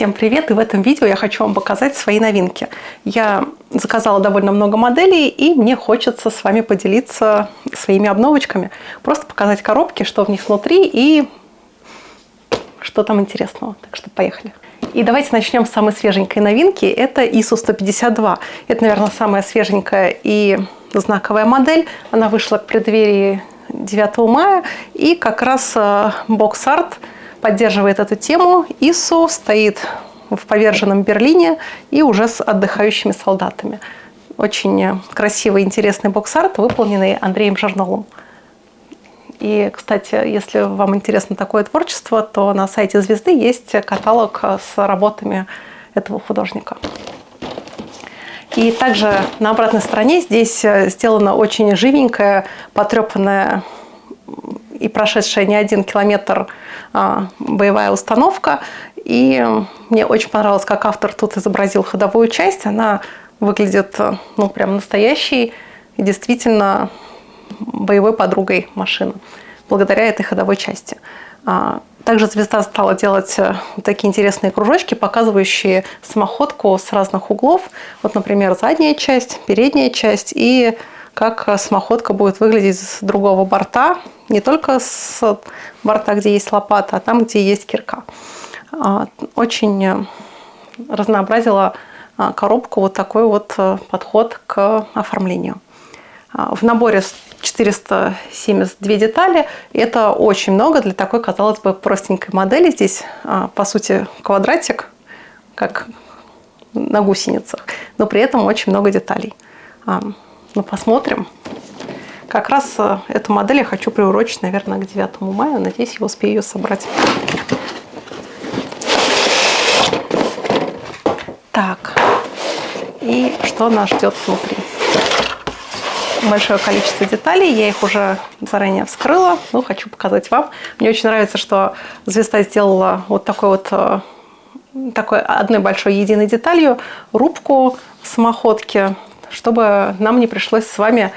Всем привет! И в этом видео я хочу вам показать свои новинки. Я заказала довольно много моделей, и мне хочется с вами поделиться своими обновочками. Просто показать коробки, что в них внутри и что там интересного. Так что поехали. И давайте начнем с самой свеженькой новинки. Это ISO 152. Это, наверное, самая свеженькая и знаковая модель. Она вышла к преддверии 9 мая. И как раз бокс-арт поддерживает эту тему. ISO стоит в поверженном Берлине и уже с отдыхающими солдатами. Очень красивый, интересный бокс-арт, выполненный Андреем Жирновым. И, кстати, если вам интересно такое творчество, то на сайте «Звезды» есть каталог с работами этого художника. И также на обратной стороне здесь сделана очень живенькая, потрепанная и прошедшая не 1 километр боевая установка. И мне очень понравилось, как автор тут изобразил ходовую часть. Она выглядит, ну, прям настоящей и действительно боевой подругой машины, благодаря этой ходовой части. Также «Звезда» стала делать такие интересные кружочки, показывающие самоходку с разных углов. Вот, например, задняя часть, передняя часть и как самоходка будет выглядеть с другого борта. Не только с борта, где есть лопата, а там, где есть кирка. Очень разнообразила коробку вот такой вот подход к оформлению. В наборе 472 детали. Это очень много для такой, казалось бы, простенькой модели. Здесь, по сути, квадратик, как на гусеницах, но при этом очень много деталей. Ну, посмотрим. Как раз эту модель я хочу приурочить, наверное, к 9 мая. Надеюсь, я успею ее собрать. Так, и что нас ждет внутри? Большое количество деталей, я их уже заранее вскрыла, но хочу показать вам. Мне очень нравится, что «Звезда» сделала вот такой одной большой единой деталью рубку самоходки, чтобы нам не пришлось с вами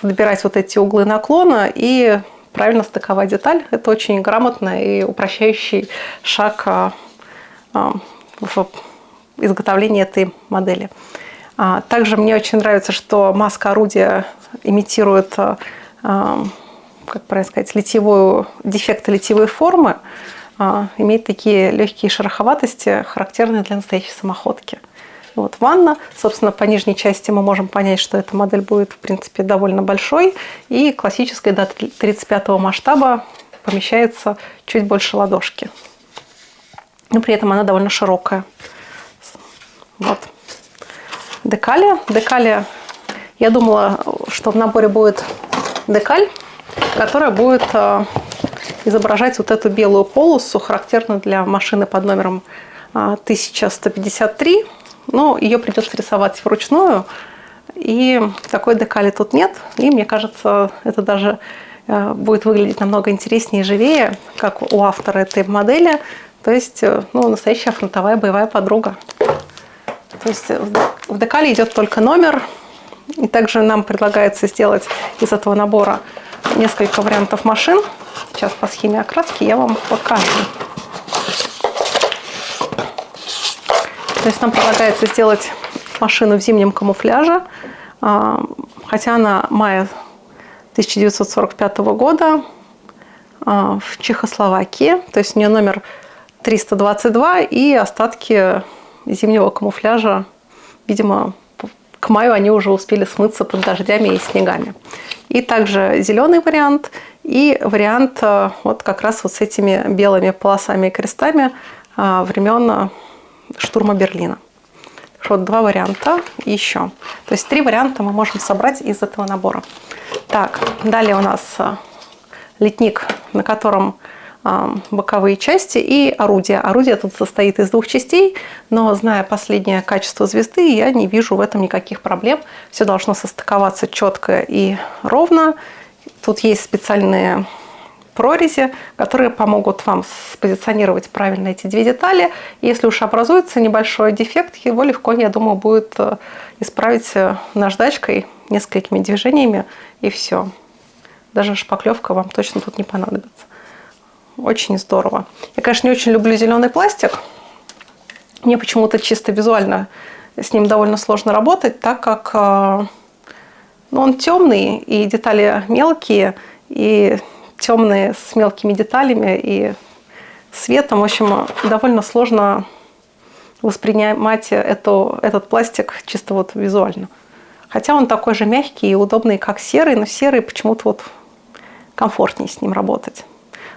подбирать вот эти углы наклона и правильно стыковать деталь. Это очень грамотный и упрощающий шаг в изготовлении этой модели. Также мне очень нравится, что маска орудия имитирует, как правильно сказать, дефекты литьевой формы, имеет такие легкие шероховатости, характерные для настоящей самоходки. Вот ванна. Собственно, по нижней части мы можем понять, что эта модель будет, в принципе, довольно большой. И классической до 35-го масштаба помещается чуть больше ладошки. Но при этом она довольно широкая. Вот. Декали. Декали. Я думала, что в наборе будет декаль, которая будет изображать вот эту белую полосу, характерную для машины под номером 1153. Но ее придется рисовать вручную. И такой декали тут нет. И мне кажется, это даже будет выглядеть намного интереснее и живее, как у автора этой модели. То есть, ну, настоящая фронтовая боевая подруга. То есть в декале идет только номер. И также нам предлагается сделать из этого набора несколько вариантов машин. Сейчас по схеме окраски я вам покажу. То есть нам предлагается сделать машину в зимнем камуфляже. Хотя она мая 1945 года в Чехословакии. То есть у нее номер 322 и остатки зимнего камуфляжа, видимо, к маю они уже успели смыться под дождями и снегами. И также зеленый вариант и вариант вот как раз вот с этими белыми полосами и крестами времен штурма Берлина. Вот 2 варианта и еще. То есть 3 варианта мы можем собрать из этого набора. Так, далее у нас литник, на котором боковые части и орудие. Орудие тут состоит из 2 частей, но, зная последнее качество «Звезды», я не вижу в этом никаких проблем. Все должно состыковаться четко и ровно. Тут есть специальные прорези, которые помогут вам спозиционировать правильно эти 2 детали. Если уж образуется небольшой дефект, его легко, я думаю, будет исправить наждачкой, несколькими движениями, и все. Даже шпаклевка вам точно тут не понадобится. Очень здорово. Я, конечно, не очень люблю зеленый пластик, Мне почему-то чисто визуально с ним довольно сложно работать, так как он темный, и детали мелкие, и темные с мелкими деталями, и светом. В общем, довольно сложно воспринимать этот пластик чисто вот визуально. Хотя он такой же мягкий и удобный, как серый, но серый почему-то вот комфортнее с ним работать.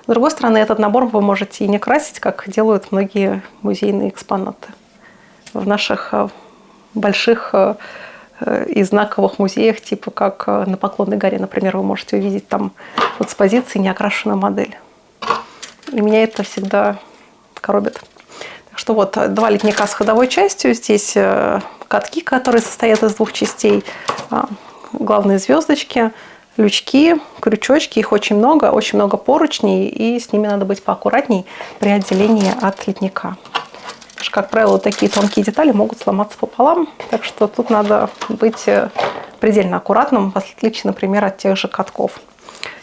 С другой стороны, этот набор вы можете и не красить, как делают многие музейные экспонаты. В наших больших и знаковых музеях, типа как на Поклонной горе, например, вы можете увидеть там в экспозиции неокрашенную модель. И меня это всегда коробит. Так что вот 2 ледника с ходовой частью. Здесь катки, которые состоят из 2 частей. Главные звездочки, лючки, крючочки. Их очень много поручней. И с ними надо быть поаккуратней при отделении от ледника. Потому что, как правило, такие тонкие детали могут сломаться пополам. Так что тут надо быть предельно аккуратным, в отличие, например, от тех же катков.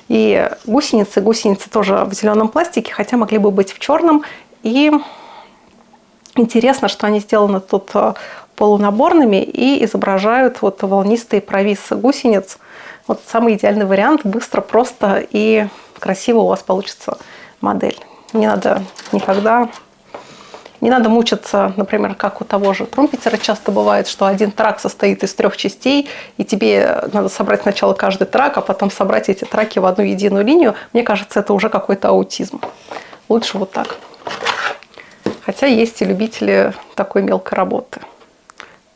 И гусеницы тоже в зеленом пластике, хотя могли бы быть в черном. И интересно, что они сделаны тут полунаборными и изображают вот волнистые провисы гусениц. Вот самый идеальный вариант. Быстро, просто и красиво у вас получится модель. Не надо мучиться, например, как у того же трумпетера часто бывает, что один трак состоит из 3 частей, и тебе надо собрать сначала каждый трак, а потом собрать эти траки в одну единую линию. Мне кажется, это уже какой-то аутизм. Лучше вот так. Хотя есть и любители такой мелкой работы.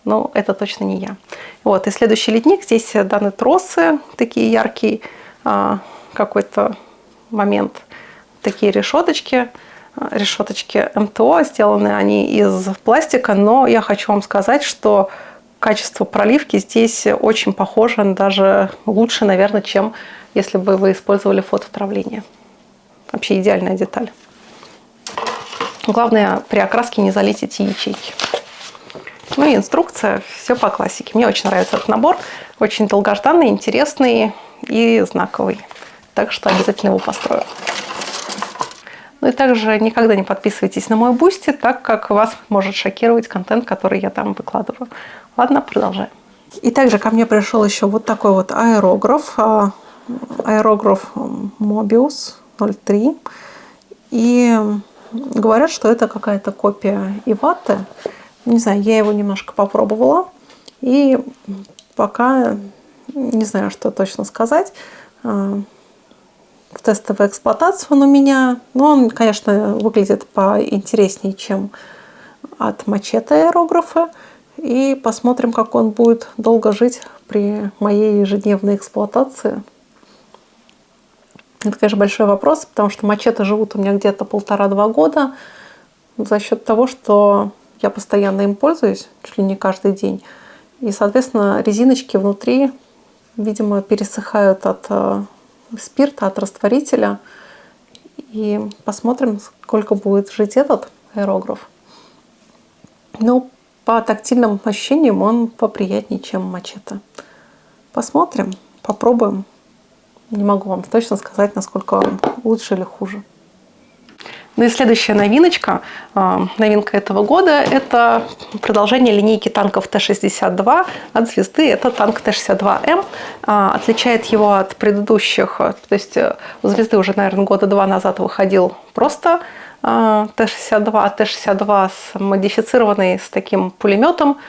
Но это точно не я. Вот. И следующий ледник. Здесь даны тросы, такие яркие, какой-то момент. Такие решеточки МТО, сделаны они из пластика, но я хочу вам сказать, что качество проливки здесь очень похоже, даже лучше, наверное, чем если бы вы использовали фототравление. Вообще идеальная деталь. Главное при окраске не залить эти ячейки. Ну и инструкция, все по классике. Мне очень нравится этот набор, очень долгожданный, интересный и знаковый. Так что обязательно его построю. Ну и также никогда не подписывайтесь на мой Boosty, так как вас может шокировать контент, который я там выкладываю. Ладно, продолжаем. И также ко мне пришел еще вот такой вот аэрограф. Аэрограф Mobius 03. И говорят, что это какая-то копия Иваты. Не знаю, я его немножко попробовала. И пока не знаю, что точно сказать. В тестовую эксплуатацию он у меня. Но он, конечно, выглядит поинтереснее, чем от Machete аэрографа. И посмотрим, как он будет долго жить при моей ежедневной эксплуатации. Это, конечно, большой вопрос, потому что Machete живут у меня где-то 1,5-2 года за счет того, что я постоянно им пользуюсь, чуть ли не каждый день. И, соответственно, резиночки внутри, видимо, пересыхают от спирта, от растворителя. И посмотрим, сколько будет жить этот аэрограф. Но по тактильным ощущениям он поприятнее, чем Machete. Посмотрим, попробуем. Не могу вам точно сказать, насколько он лучше или хуже. Ну и следующая новиночка, новинка этого года, это продолжение линейки танков Т-62 от Звезды. Это танк Т-62М. Отличает его от предыдущих, то есть у Звезды уже, наверное, 2 года назад выходил просто Т-62, а Т-62 модифицированный с таким пулеметом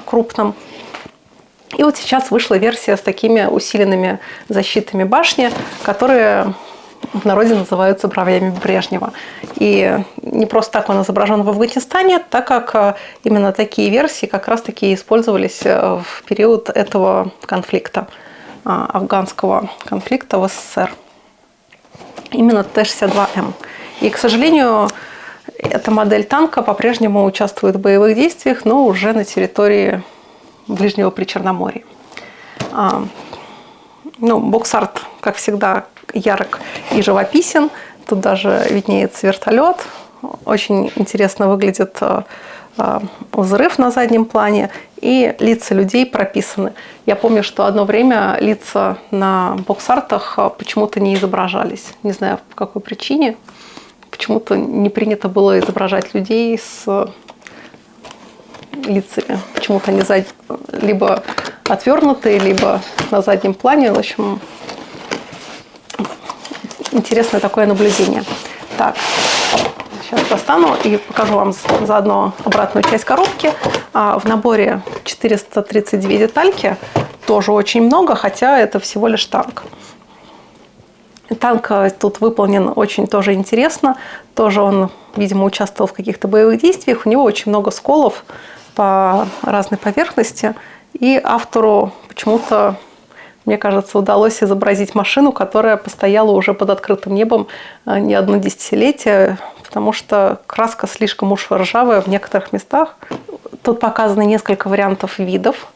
крупным. И вот сейчас вышла версия с такими усиленными защитами башни, которые в народе называются бровями Брежнева. И не просто так он изображен в Афганистане, так как именно такие версии как раз-таки использовались в период этого конфликта, афганского конфликта в СССР. Именно Т-62М. И, к сожалению, эта модель танка по-прежнему участвует в боевых действиях, но уже на территории Ближнего Причерноморья. Боксарт, как всегда, ярок и живописен. Тут даже виднеется вертолет. Очень интересно выглядит взрыв на заднем плане. И лица людей прописаны. Я помню, что одно время лица на боксартах почему-то не изображались. Не знаю, по какой причине. Почему-то не принято было изображать людей с лицами. Почему-то они либо отвернутые, либо на заднем плане. В общем, интересное такое наблюдение. Так, сейчас достану и покажу вам заодно обратную часть коробки. В наборе 432 детальки. Тоже очень много, хотя это всего лишь танк. Танк тут выполнен очень тоже интересно. Тоже он, видимо, участвовал в каких-то боевых действиях. У него очень много сколов по разной поверхности. И автору почему-то, мне кажется, удалось изобразить машину, которая постояла уже под открытым небом не одно десятилетие, потому что краска слишком уж ржавая в некоторых местах. Тут показаны несколько вариантов видов.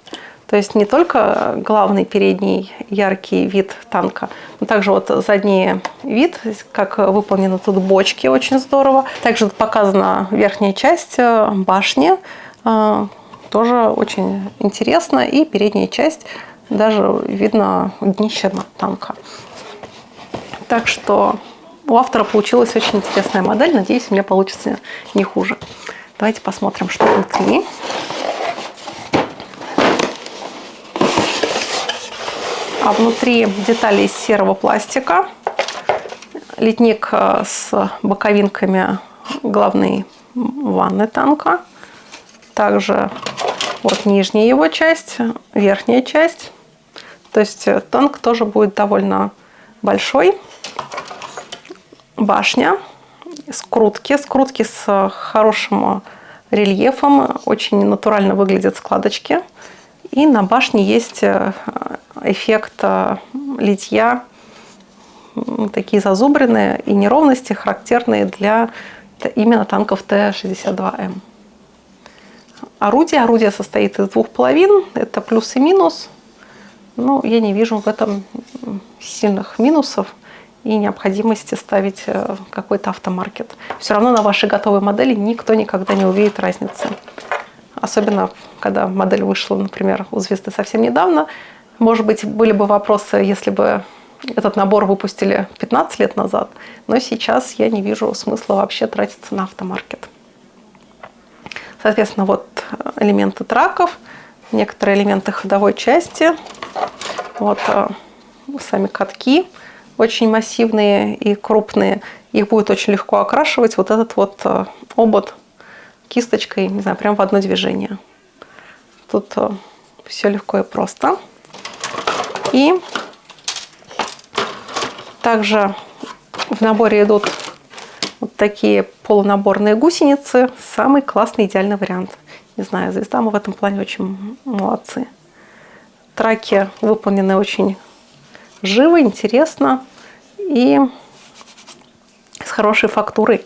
То есть не только главный передний яркий вид танка, но также вот задний вид, как выполнены тут бочки, очень здорово. Также тут показана верхняя часть башни, тоже очень интересно. И передняя часть, даже видно днище танка. Так что у автора получилась очень интересная модель. Надеюсь, у меня получится не хуже. Давайте посмотрим, что внутри. А внутри детали из серого пластика, литник с боковинками главной ванны танка, также вот нижняя его часть, верхняя часть. То есть танк тоже будет довольно большой. Башня, скрутки с хорошим рельефом, очень натурально выглядят складочки. И на башне есть эффект литья, такие зазубренные и неровности, характерные для именно танков Т-62М. Орудие состоит из двух половин, это плюс и минус. Но я не вижу в этом сильных минусов и необходимости ставить какой-то автомаркет. Все равно на вашей готовой модели никто никогда не увидит разницы. Особенно, когда модель вышла, например, у «Звезды» совсем недавно. Может быть, были бы вопросы, если бы этот набор выпустили 15 лет назад. Но сейчас я не вижу смысла вообще тратиться на автомаркет. Соответственно, вот элементы траков, некоторые элементы ходовой части. Вот сами катки очень массивные и крупные. Их будет очень легко окрашивать. Вот этот вот обод кисточкой, не знаю, прям в одно движение. Тут все легко и просто. И также в наборе идут вот такие полунаборные гусеницы. Самый классный, идеальный вариант. Не знаю, «Звезда», мы в этом плане очень молодцы. Траки выполнены очень живо, интересно и с хорошей фактурой.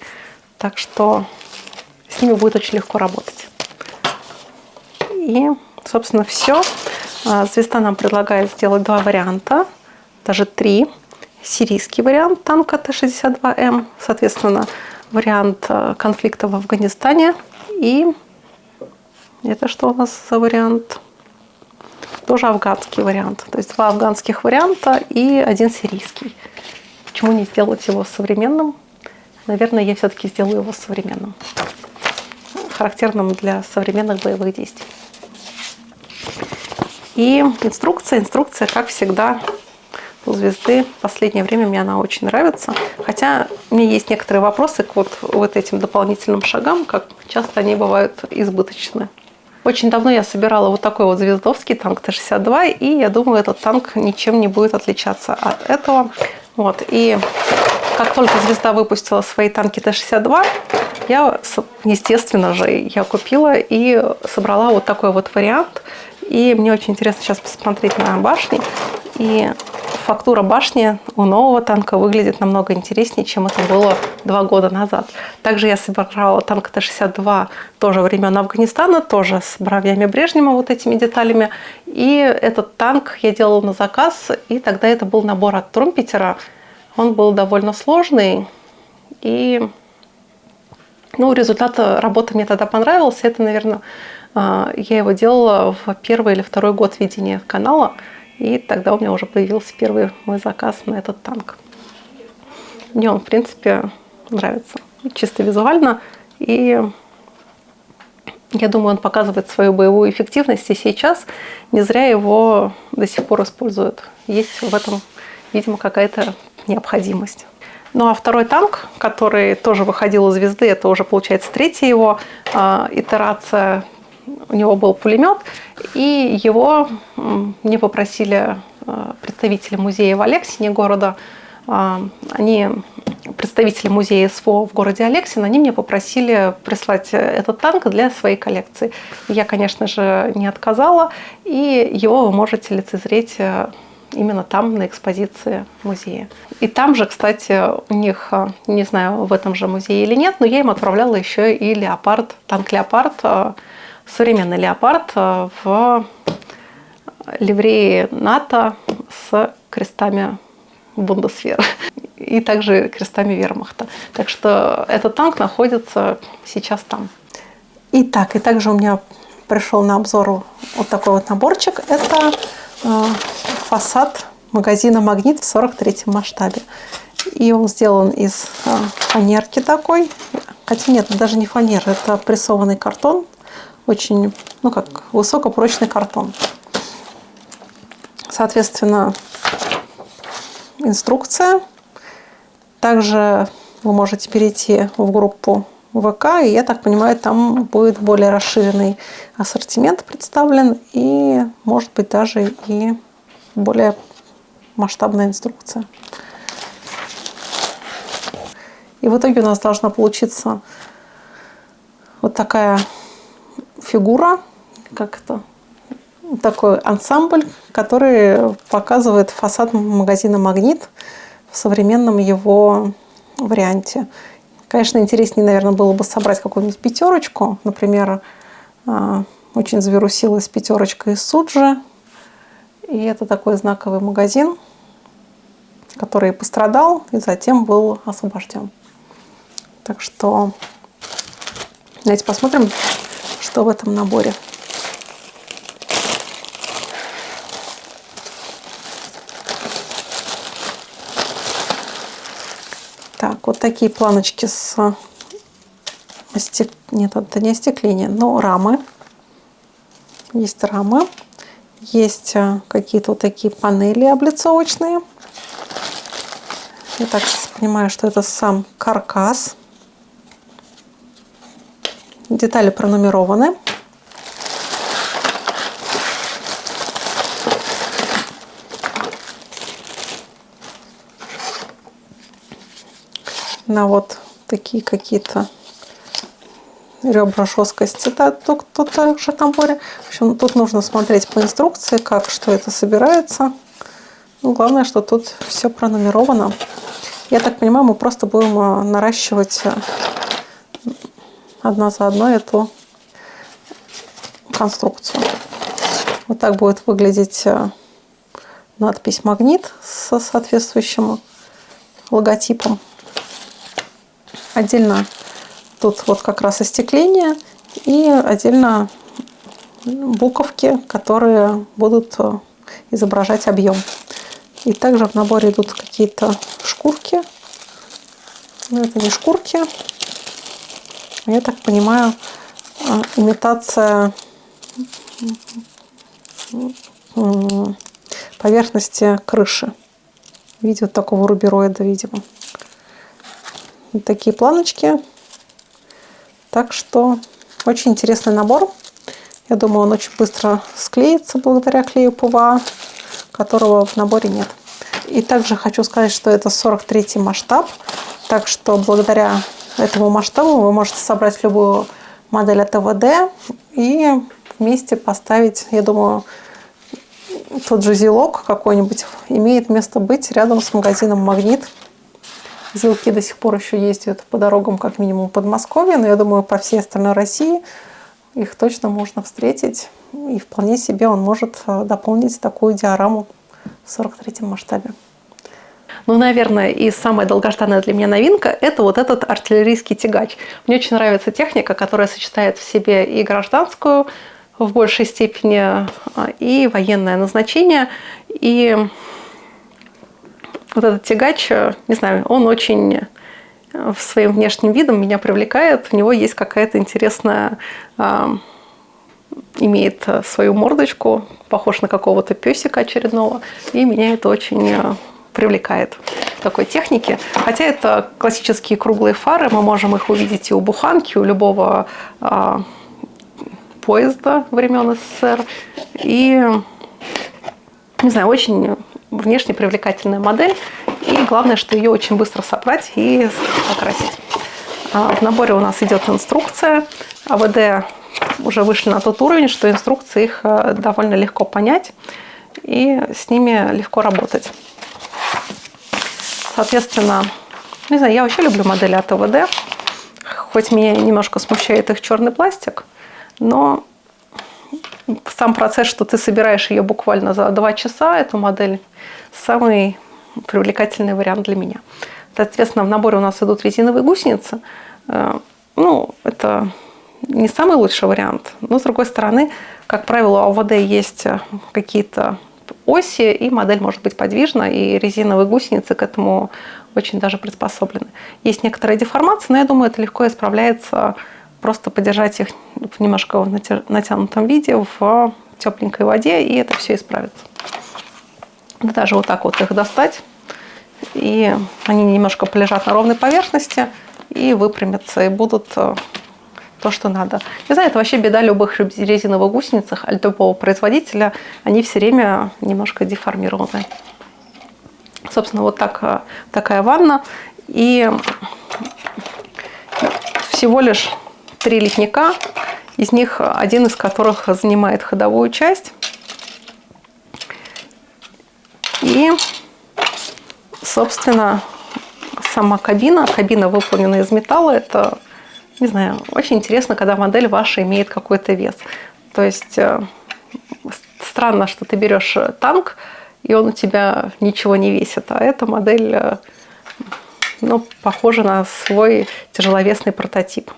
Так что с ними будет очень легко работать. И, собственно, все. «Звезда» нам предлагает сделать два варианта, даже три. Сирийский вариант танка Т-62М, соответственно, вариант конфликта в Афганистане. И это что у нас за вариант? Тоже афганский вариант. То есть два афганских варианта и один сирийский. Почему не сделать его современным? Наверное, я все-таки сделаю его современным. Характерным для современных боевых действий. И инструкция, как всегда, у «Звезды». В последнее время мне она очень нравится. Хотя у меня есть некоторые вопросы к вот этим дополнительным шагам, как часто они бывают избыточны. Очень давно я собирала вот такой вот звездовский танк Т-62, и я думаю, этот танк ничем не будет отличаться от этого. Вот. И как только «Звезда» выпустила свои танки Т-62, я, естественно же, я купила и собрала вот такой вот вариант. И мне очень интересно сейчас посмотреть на башни. И фактура башни у нового танка выглядит намного интереснее, чем это было 2 года назад. Также я собирала танк Т-62 тоже времен Афганистана, тоже с бровями Брежнева, вот этими деталями. И этот танк я делала на заказ, и тогда это был набор от Трумпетера. Он был довольно сложный, и результат работы мне тогда понравился. Это, наверное, я его делала в 1-й или 2-й год ведения канала. И тогда у меня уже появился первый мой заказ на этот танк. Мне он, в принципе, нравится. Чисто визуально. И Я думаю, он показывает свою боевую эффективность, и сейчас не зря его до сих пор используют. Есть в этом, видимо, какая-то необходимость. Ну а второй танк, который тоже выходил у «Звезды», это уже, получается, третья его итерация. У него был пулемет, и его мне попросили представители музея в Алексине города. Представители музея СВО в городе Алексин, они мне попросили прислать этот танк для своей коллекции. Я, конечно же, не отказала, и его вы можете лицезреть именно там, на экспозиции музея. И там же, кстати, у них, не знаю, в этом же музее или нет, но я им отправляла еще и «Леопард», танк «Леопард», современный «Леопард» в ливреи НАТО с крестами Бундесвера и также крестами вермахта. Так что этот танк находится сейчас там. И также у меня пришел на обзор вот такой вот наборчик. Это фасад магазина «Магнит» в 43-м масштабе. И он сделан из фанерки такой. Хотя нет, даже не фанера, это прессованный картон. Очень, как высокопрочный картон. Соответственно, инструкция. Также вы можете перейти в группу ВК, и, я так понимаю, там будет более расширенный ассортимент представлен, и, может быть, даже и более масштабная инструкция. И в итоге у нас должна получиться вот такая фигура, такой ансамбль, который показывает фасад магазина «Магнит» в современном его варианте. Конечно, интереснее, наверное, было бы собрать какую-нибудь пятерочку. Например, очень завирусилась пятерочка из Суджи. И это такой знаковый магазин, который пострадал и затем был освобожден. Так что давайте посмотрим, что в этом наборе. Так, вот такие планочки Нет, это не остекление, но рамы. Есть рамы. Есть какие-то вот такие панели облицовочные. Я так понимаю, что это сам каркас. Детали пронумерованы. На вот такие какие-то ребра жесткости. Да, тут также в наборе. В общем, тут нужно смотреть по инструкции, что это собирается. Главное, что тут все пронумеровано. Я так понимаю, мы просто будем наращивать одна за одной эту конструкцию. Вот так будет выглядеть надпись «Магнит» со соответствующим логотипом. Отдельно тут вот как раз остекление и отдельно буковки, которые будут изображать объем. И также в наборе идут какие-то шкурки. Но это не шкурки. Я так понимаю, имитация поверхности крыши в виде вот такого рубероида, видимо. Вот такие планочки. Так что очень интересный набор. Я думаю, он очень быстро склеится благодаря клею ПВА, которого в наборе нет. И также хочу сказать, что это 43-й масштаб. Так что благодаря этому масштабу вы можете собрать любую модель от ТВД и вместе поставить, я думаю, тот же ЗИЛок какой-нибудь имеет место быть рядом с магазином «Магнит». ЗИЛки до сих пор еще ездят по дорогам, как минимум, Подмосковья, но я думаю, по всей остальной России их точно можно встретить. И вполне себе он может дополнить такую диораму в 43-м масштабе. Ну, наверное, и самая долгожданная для меня новинка – это вот этот артиллерийский тягач. Мне очень нравится техника, которая сочетает в себе и гражданскую в большей степени, и военное назначение. И вот этот тягач, не знаю, он очень своим внешним видом меня привлекает. У него есть какая-то интересная, имеет свою мордочку, похож на какого-то песика очередного, и меня это очень привлекает в такой технике. Хотя это классические круглые фары, мы можем их увидеть и у буханки, у любого поезда времен СССР. И, не знаю, очень внешне привлекательная модель. И главное, что ее очень быстро собрать и покрасить. В наборе у нас идет инструкция. АВД уже вышли на тот уровень, что инструкции их довольно легко понять. И с ними легко работать. Соответственно, не знаю, я вообще люблю модели от АВД. Хоть меня немножко смущает их черный пластик, но сам процесс, что ты собираешь ее буквально за 2 часа, эту модель, самый привлекательный вариант для меня. Соответственно, в наборе у нас идут резиновые гусеницы. Ну, это не самый лучший вариант, но, с другой стороны, как правило, у АВД есть какие-то оси, и модель может быть подвижна, и резиновые гусеницы к этому очень даже приспособлены. Есть некоторая деформация, но я думаю, это легко исправляется, просто подержать их немножко в натянутом виде в тепленькой воде, и это все исправится. Да, даже вот так вот их достать, и они немножко полежат на ровной поверхности, и выпрямятся, и будут то, что надо. Не знаю, это вообще беда любых резиновых гусениц, от любого производителя. Они все время немножко деформированы. Собственно, вот такая ванна. И всего лишь 3 литника, из них один из которых занимает ходовую часть. И, собственно, сама кабина выполнена из металла. Это, не знаю, очень интересно, когда модель ваша имеет какой-то вес. То есть странно, что ты берешь танк, и он у тебя ничего не весит. А эта модель, ну, похожа на свой тяжеловесный прототип.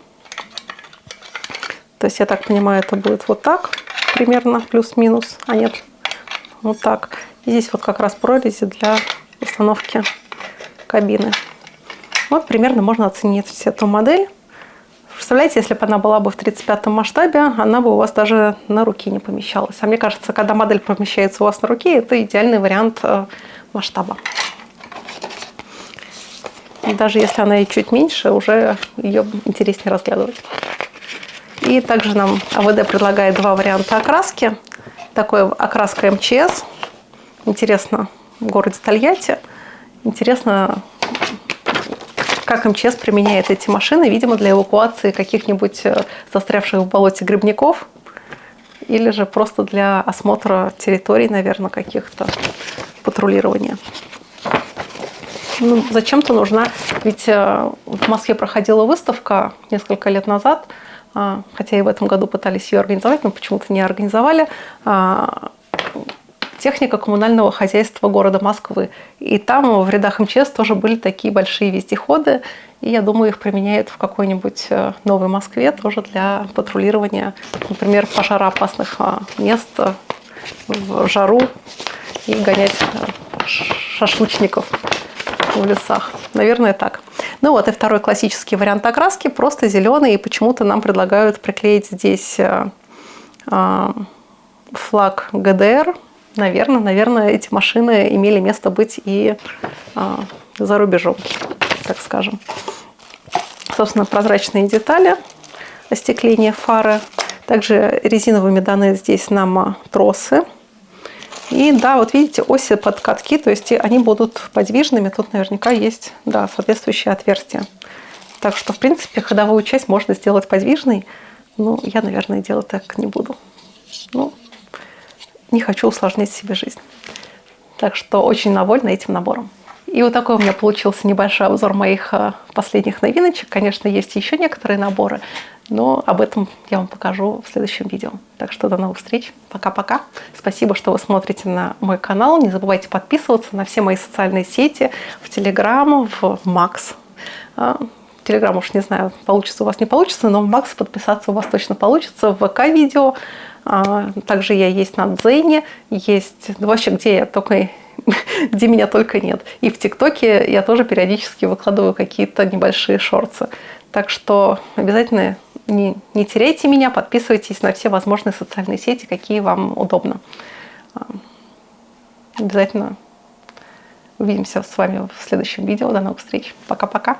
То есть, я так понимаю, это будет вот так примерно, плюс-минус. А нет, вот так. И здесь вот как раз прорези для установки кабины. Вот примерно можно оценить эту модель. Представляете, если бы она была бы в 35-м масштабе, она бы у вас даже на руке не помещалась. А мне кажется, когда модель помещается у вас на руке, это идеальный вариант масштаба. И даже если она и чуть меньше, уже ее интереснее разглядывать. И также нам АВД предлагает 2 варианта окраски. Такой окраска МЧС. Интересно, в городе Тольятти. Интересно, как МЧС применяет эти машины, видимо, для эвакуации каких-нибудь застрявших в болоте грибников, или же просто для осмотра территорий, наверное, каких-то патрулирования. Ну, зачем-то нужна, ведь в Москве проходила выставка несколько лет назад, хотя и в этом году пытались ее организовать, но почему-то не организовали, техника коммунального хозяйства города Москвы. И там в рядах МЧС тоже были такие большие вездеходы. И я думаю, их применяют в какой-нибудь новой Москве тоже для патрулирования, например, пожароопасных мест в жару и гонять шашлычников в лесах. Наверное, так. Ну вот и второй классический вариант окраски, просто зеленый. И почему-то нам предлагают приклеить здесь флаг ГДР. Наверное, эти машины имели место быть и за рубежом, так скажем. Собственно, прозрачные детали, остекление фары. Также резиновыми даны здесь нам тросы. И да, вот видите, оси подкатки, то есть они будут подвижными. Тут наверняка есть, да, соответствующее отверстие. Так что, в принципе, ходовую часть можно сделать подвижной. Но я, наверное, делать так не буду. Ну, не хочу усложнять себе жизнь. Так что очень довольна этим набором. И вот такой у меня получился небольшой обзор моих последних новиночек. Конечно, есть еще некоторые наборы, но об этом я вам покажу в следующем видео. Так что до новых встреч. Пока-пока. Спасибо, что вы смотрите на мой канал. Не забывайте подписываться на все мои социальные сети, в Telegram, в Макс. Telegram уж не знаю, получится у вас, не получится, но в Макс подписаться у вас точно получится. В ВК-видео. Также я есть на Дзене, есть вообще, где я только где меня только нет. И в ТикТоке я тоже периодически выкладываю какие-то небольшие шорты. Так что обязательно не теряйте меня, подписывайтесь на все возможные социальные сети, какие вам удобно. Обязательно увидимся с вами в следующем видео. До новых встреч. Пока-пока.